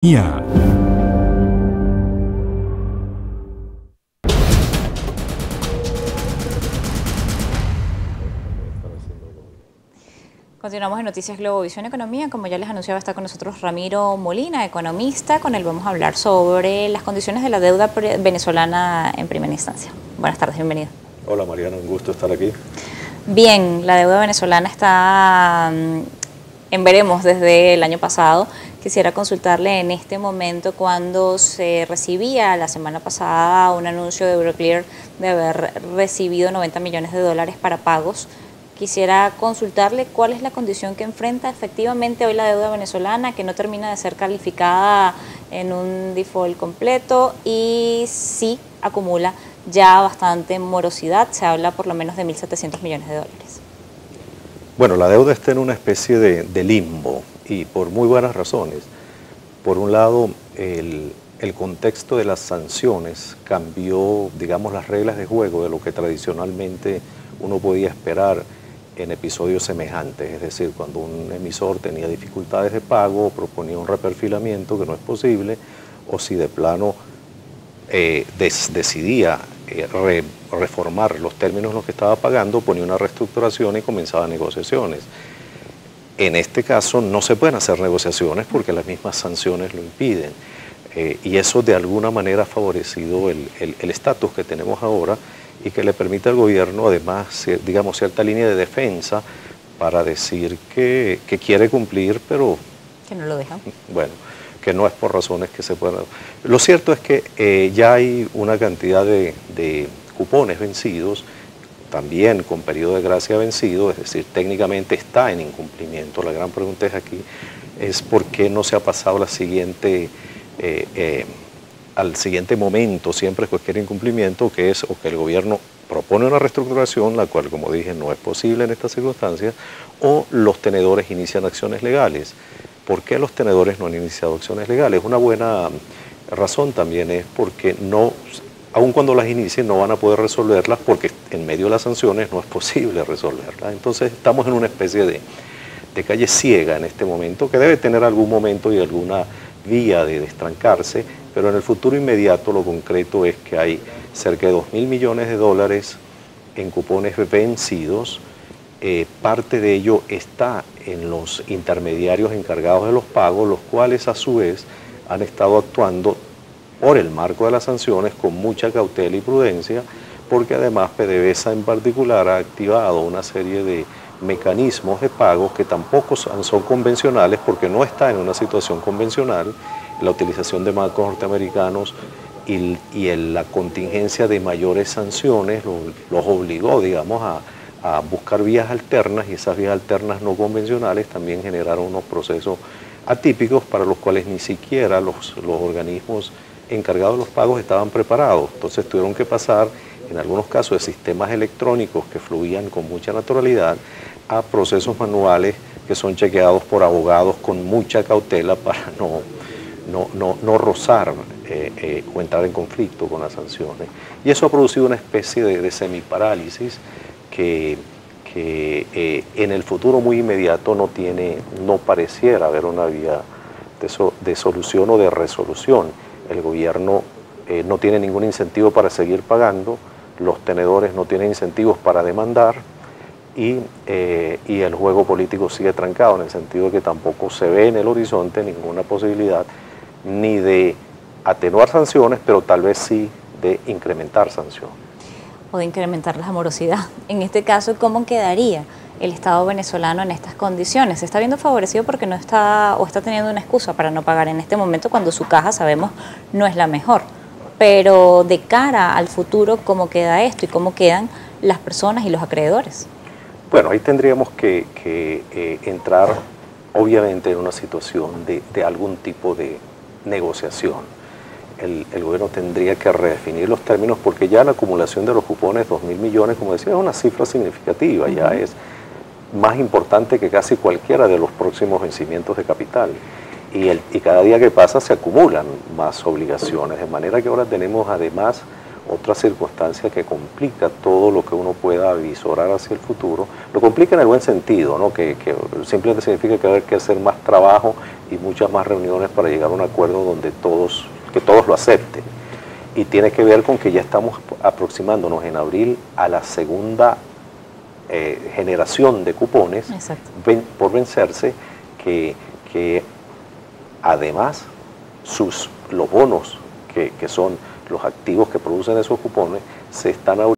Ya. Continuamos en Noticias Globovisión Economía. Como ya les anunciaba, está con nosotros Ramiro Molina, economista. Con él vamos a hablar sobre las condiciones de la deuda venezolana en primera instancia. Buenas tardes, bienvenido. Hola Mariana, un gusto estar aquí. Bien, la deuda venezolana está en veremos desde el año pasado. Quisiera consultarle en este momento, cuando se recibía la semana pasada un anuncio de Euroclear de haber recibido 90 millones de dólares para pagos. Quisiera consultarle cuál es la condición que enfrenta efectivamente hoy la deuda venezolana, que no termina de ser calificada en un default completo y sí acumula ya bastante morosidad. Se habla por lo menos de 1.700 millones de dólares. Bueno, la deuda está en una especie de limbo y por muy buenas razones. Por un lado, el contexto de las sanciones cambió, digamos, las reglas de juego de lo que tradicionalmente uno podía esperar en episodios semejantes, es decir, cuando un emisor tenía dificultades de pago, proponía un reperfilamiento que no es posible, o si de plano decidía reformar los términos en los que estaba pagando, ponía una reestructuración y comenzaba negociaciones. En este caso no se pueden hacer negociaciones porque las mismas sanciones lo impiden, y eso de alguna manera ha favorecido el estatus que tenemos ahora, y que le permite al gobierno, además, digamos, cierta línea de defensa para decir que quiere cumplir, pero que no lo dejan. Bueno, que no es por razones que se puedan. Lo cierto es que ya hay una cantidad de cupones vencidos, también con periodo de gracia vencido, es decir, técnicamente está en incumplimiento. La gran pregunta es aquí es por qué no se ha pasado al siguiente momento, siempre es cualquier incumplimiento, que es o que el gobierno propone una reestructuración, la cual, como dije, no es posible en estas circunstancias, o los tenedores inician acciones legales. ¿Por qué los tenedores no han iniciado acciones legales? Una buena razón también es porque no, aun cuando las inicien, no van a poder resolverlas porque en medio de las sanciones no es posible resolverlas. Entonces estamos en una especie de calle ciega en este momento, que debe tener algún momento y alguna vía de destrancarse, pero en el futuro inmediato lo concreto es que hay cerca de 2.000 millones de dólares en cupones vencidos. Parte de ello está en los intermediarios encargados de los pagos, los cuales a su vez han estado actuando por el marco de las sanciones con mucha cautela y prudencia, porque además PDVSA en particular ha activado una serie de mecanismos de pago que tampoco son convencionales, porque no está en una situación convencional. La utilización de bancos norteamericanos y la contingencia de mayores sanciones los obligó, digamos, a buscar vías alternas, y esas vías alternas no convencionales también generaron unos procesos atípicos para los cuales ni siquiera los organismos encargados de los pagos estaban preparados. Entonces tuvieron que pasar, en algunos casos, de sistemas electrónicos que fluían con mucha naturalidad a procesos manuales que son chequeados por abogados con mucha cautela para no rozar o entrar en conflicto con las sanciones. Y eso ha producido una especie de semiparálisis que en el futuro muy inmediato no pareciera haber una vía de solución o de resolución. El gobierno no tiene ningún incentivo para seguir pagando, los tenedores no tienen incentivos para demandar, y el juego político sigue trancado, en el sentido de que tampoco se ve en el horizonte ninguna posibilidad ni de atenuar sanciones, pero tal vez sí de incrementar sanciones. O de incrementar la morosidad. En este caso, ¿cómo quedaría el Estado venezolano en estas condiciones? ¿Se está viendo favorecido porque no está o está teniendo una excusa para no pagar en este momento, cuando su caja, sabemos, no es la mejor? Pero de cara al futuro, ¿cómo queda esto y cómo quedan las personas y los acreedores? Bueno, ahí tendríamos que entrar obviamente en una situación de algún tipo de negociación. El gobierno tendría que redefinir los términos, porque ya la acumulación de los cupones, 2.000 millones, como decía, es una cifra significativa, ya es más importante que casi cualquiera de los próximos vencimientos de capital. Y cada día que pasa se acumulan más obligaciones, de manera que ahora tenemos además otra circunstancia que complica todo lo que uno pueda visorar hacia el futuro. Lo complica en el buen sentido, ¿no? Que simplemente significa que hay que hacer más trabajo y muchas más reuniones para llegar a un acuerdo donde que todos lo acepten. Y tiene que ver con que ya estamos aproximándonos en abril a la segunda generación de cupones por vencerse, que además los bonos que son los activos que producen esos cupones se están